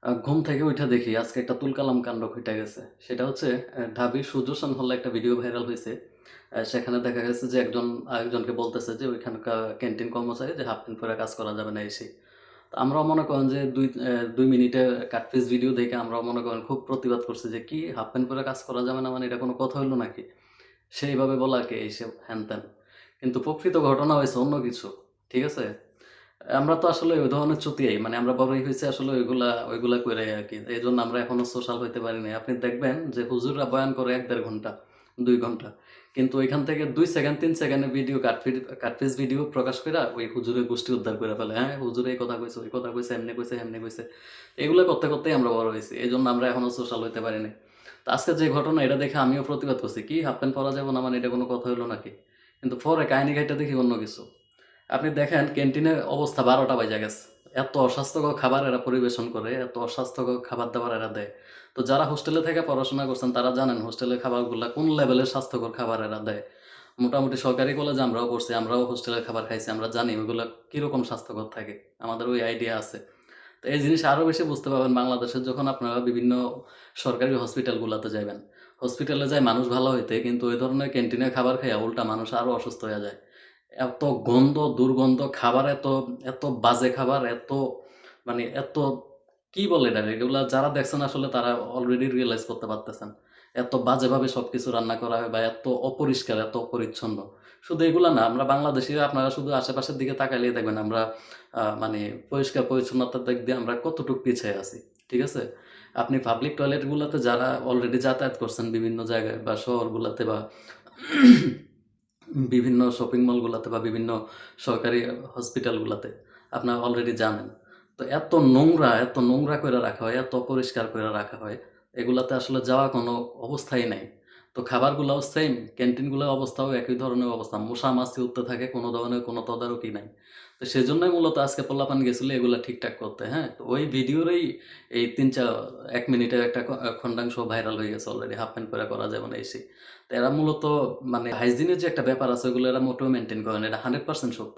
ঘুম থেকে উইঠা দেখি আজকে একটা তুলকালাম কাণ্ড ঘইটা গেছে। সেটা হচ্ছে ঢাবির সুদর্শন হলে একটা ভিডিও ভাইরাল হইছে। সেখানে দেখা গেছে যে একজন আরেকজনকে বলতেছে যে ওইখানকার ক্যান্টিন কর্মচারী যে হাফ প্যান্ট পরে কাজ করা যাবে না এই সেই। তো আমরাও মনে করেন যে ২ মিনিটের কাটপিস ভিডিও দেখে আমরাও মনে করেন খুব প্রতিবাদ করছি যে, "কি হাফ প্যান্ট পরে কাজ করা যাবে না মানে এটা কোনো কথা হইল নাকি?" সেইভাবে বলা কে এইসব হ্যান-ত্যান। কিন্তু প্রকৃত ঘটনা হইছে অন্য কিছু। ঠিক আছে? আমরা তো আসলে ওই ধরনের চুতিয়াই। মানে আমরা বড়ই হইছি আসলে ওইগুলা কইরাই আরকি। এজন্য আমরা এখনো সোশ্যাল হইতে পারি নাই। আপনি দেখবেন যে হুজুররা বয়ান করে ১-১.৫ ঘন্টা, ২ ঘন্টা। কিন্তু ওইখান থেকে ২ সেকেন্ড ৩ সেকেন্ডের ভিডিও কাটপিস ভিডিও প্রকাশ কইরা ওই হুজুরের গোষ্ঠী উদ্ধার কইরা ফেলে। হ্যাঁ, হুজুর এই কথা কইছে, ওই কথা কইছে, এমনে কইছে, হেমনে কইছে। এগুলা করতে, করতেই আমরা বড় হইছি। এজন্য আমরা এখনো সোশ্যাল হইতে পারি নাই। তো আজকে যে ঘটনা এটা দেখে আমিও প্রতিবাদ করছি। কি হাফ প্যান্ট পরা যাবে না মানে এটা কোনো কথা হইল নাকি? কিন্তু পরে কাহিনী ঘাইটা দেখি অন্য কিছু। আপনি দেখেন ক্যান্টিনের অবস্থা ১২টা বাইজা গেছে। এত অস্বাস্থ্যকর খাবার এরা পরিবেশন করে, এত অস্বাস্থ্যকর খাবার-দাবার এরা দেয়। তো যারা হোস্টেলে থেকে পড়াশোনা করছেন তারা জানেন হোস্টেলের খাবারগুলা কোন লেভেলের স্বাস্থ্যকর খাবার এরা দেয়। মোটামুটি সরকারি কলেজে আমরাও পড়ছি, আমরাও হোস্টেলের খাবার খাইছি। আমরা জানি ওগুলা কিরকম স্বাস্থ্যকর থাকে। আমাদের ওই আইডিয়া আছে। তো এই জিনিস আরো বেশি বুঝতে পারবেন বাংলাদেশে যখন আপনারা বিভিন্ন সরকারি হসপিটালগুলাতে যাইবেন। হসপিটালে যায় মানুষ ভালো হইতে কিন্তু ওই ধরনের ক্যান্টিনের খাবার খাইয়া উল্টা মানুষ আরো অসুস্থ হইয়া যায়। এত গন্ধ, দুর্গন্ধ খাবার এত বাজে খাবার, মানে এত কি বলে এটারে? এগুলা যারা দেখছেন আসলে তারা অলরেডি রিয়ালাইজ করতে পারতেছেন। এত বাজেভাবে সবকিছু রান্না করা হয় বা এত অপরিষ্কার, এত অপরিচ্ছন্ন। শুধু এগুলা না, আমরা বাংলাদেশীরা আপনারা শুধু আশেপাশের দিকে তাকাইলেই দেখবেন আমরা মানে পরিষ্কার-পরিচ্ছন্নতার দিক দিয়ে আমরা কতটুক পিছায়ে আছি। ঠিক আছে? আপনি পাবলিক টয়লেটগুলাতে যারা অলরেডি যাতায়াত করছেন বিভিন্ন জায়গায় বা শহরগুলাতে বা বিভিন্ন শপিং মলগুলাতে বা বিভিন্ন সরকারি হসপিটালগুলাতে আপনারা অলরেডি জানেন। তো এত নোংরা কইরা রাখা হয়, এত অপরিষ্কার কইরা রাখা হয়, এগুলাতে আসলে যাওয়া কোনো অবস্থাই নাই। তো খাবারগুলাও সেম, ক্যান্টিনগুলার অবস্থাও একই ধরনের অবস্থা। মশা-মাছি উড়তে থাকে, কোনো ধরনের কোনো তদারকি নাই। তো সেজন্যই মূলত আজকে পোলাপান গেছিল এগুলা ঠিকঠাক করতে, হ্যাঁ? তো ওই ভিডিওরই এই ১ মিনিটের একটা খন্ডাংশ ভাইরাল হয়ে গেছে অলরেডি। হাফ প্যান্ট পইরা করা যাবে না এই সেই। তো এরা মূলত মানে হাইজিনের যে একটা ব্যাপার আছে ওগুলো এরা মোটেও মেইনটেইন করে না। এটা 100% সত্য।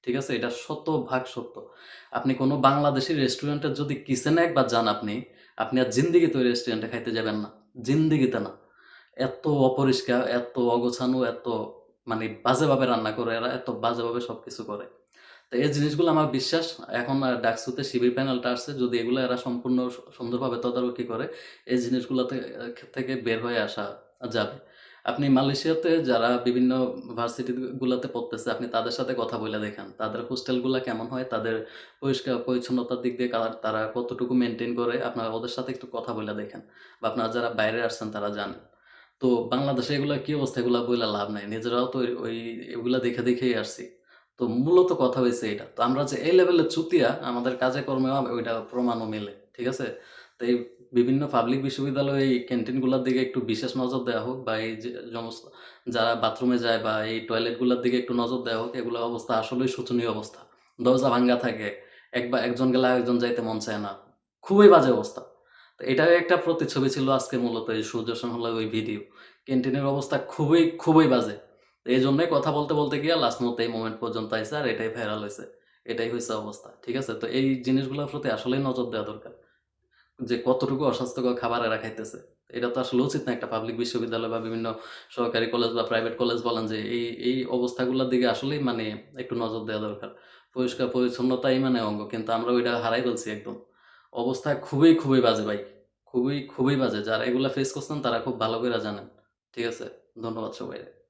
ঠিক আছে? এটা শতভাগ সত্য। আপনি কোনো বাংলাদেশী রেস্টুরেন্টের যদি কিচেনে একবার যান আপনি আর জিন্দেগিতে ওই রেস্টুরেন্টে খাইতে যাবেন না। জিন্দেগিতে না। এত অপরিষ্কার, এত অগোছালো, এত মানে বাজেভাবে রান্না করে এরা, এত বাজেভাবে সবকিছু করে। তো এই জিনিসগুলো আমার বিশ্বাস এখন ডাকসুতে শিবির প্যানেলটা আসছে। যদি এগুলো এরা সম্পূর্ণ সুন্দরভাবে তদারকি করে, এই জিনিসগুলাতে থেকে বের হয়ে আসা যাবে। আপনি মালয়েশিয়াতে যারা বিভিন্ন ভার্সিটি গুলাতে পড়তেছে, আপনি তাদের সাথে কথা বইলা দেখেন। তাদের হোস্টেলগুলা কেমন হয়, তাদের পরিষ্কার-পরিচ্ছন্নতার দিক দিয়ে তারা কতটুকু মেইনটেইন করে, আপনারা ওদের সাথে একটু কথা বইলা দেখেন। বা আপনারা যারা বাইরে আসছেন তারা জানেন। তো বাংলাদেশে এগুলা কি অবস্থা এগুলা বইলা লাভ নাই। নিজেরাও তো ওই এগুলা দেখেই আসছি। তো মূলত কথা হইছে এইটা। তো আমরা যে এই লেভেলের চুতিয়া আমাদের কাজে কর্মেও ওইটা প্রমাণও মেলে। ঠিক আছে? তো এই বিভিন্ন পাবলিক বিশ্ববিদ্যালয়ে এই ক্যান্টিনগুলার দিকে একটু বিশেষ নজর দেয়া হোক বা এই যে সমস্ত যারা বাথরুমে যায় বা এই টয়লেটগুলার দিকে একটু নজর দেয়া হোক। এগুলোর অবস্থা আসলেই শোচনীয় অবস্থা। দরজা ভাঙ্গা থাকে। একজন গেলে আরেকজন যাইতে মন চায় না। খুবই বাজে অবস্থা। তো এটারই একটা প্রতিচ্ছবি ছিল আজকে মূলত এই সূর্যসন হলের ওই ভিডিও। ক্যান্টিনের অবস্থা খুবই বাজে। এইজন্যই কথা বলতে গিয়া লাস্ট মুহূর্তে এই মোমেন্ট পর্যন্ত আইছে আর এটাই ভাইরাল হইছে। এটাই হইছে অবস্থা। ঠিক আছে? তো এই জিনিসগুলোর প্রতি আসলেই নজর দেওয়া দরকার। যে কতটুকু অস্বাস্থ্যকর খাবার এরা খাইতেছে। এটা তো আসলে উচিত না একটা পাবলিক বিশ্ববিদ্যালয় বা বিভিন্ন সরকারি কলেজ বা প্রাইভেট কলেজ বলেন যে এই অবস্থাগুলোর দিকে আসলেই মানে একটু নজর দেওয়া দরকার। পরিষ্কার পরিচ্ছন্নতাই মানে অঙ্গ। কিন্তু আমরা ওইটা হারাই ফেলছি একদম। অবস্থা খুবই বাজে ভাই। খুবই বাজে। যারা এগুলা ফেস করছেন তারা খুব ভালো কইরা জানেন। ঠিক আছে? ধন্যবাদ সবাইরে।